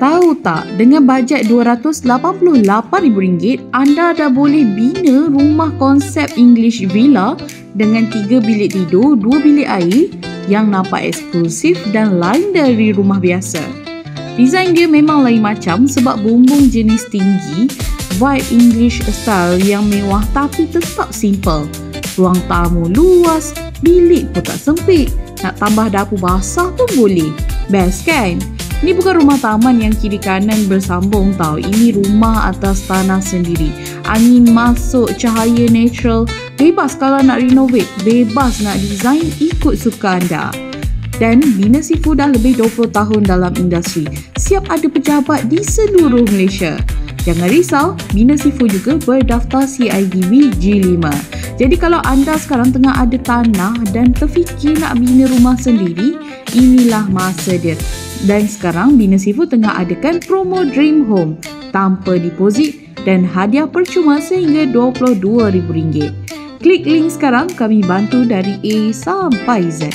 Tahu tak, dengan bajet RM288,000, anda dah boleh bina rumah konsep English Villa dengan 3 bilik tidur, 2 bilik air yang nampak eksklusif dan lain dari rumah biasa. Desain dia memang lain macam sebab bumbung jenis tinggi, vibe English style yang mewah tapi tetap simple. Ruang tamu luas, bilik pun tak sempit. Nak tambah dapur basah pun boleh. Best kan? Ini bukan rumah taman yang kiri kanan bersambung tau. Ini rumah atas tanah sendiri. Angin masuk, cahaya natural. Bebas kalau nak renovate. Bebas nak design ikut suka anda. Dan Bina Seafood dah lebih 20 tahun dalam industri. Siap ada pejabat di seluruh Malaysia. Jangan risau, Bina Seafood juga berdaftar CIDB G5. Jadi kalau anda sekarang tengah ada tanah dan terfikir nak bina rumah sendiri, inilah masa dia. Dan sekarang Bina Seafood tengah adakan promo Dream Home tanpa deposit dan hadiah percuma sehingga RM22,000. Klik link sekarang, kami bantu dari A sampai Z.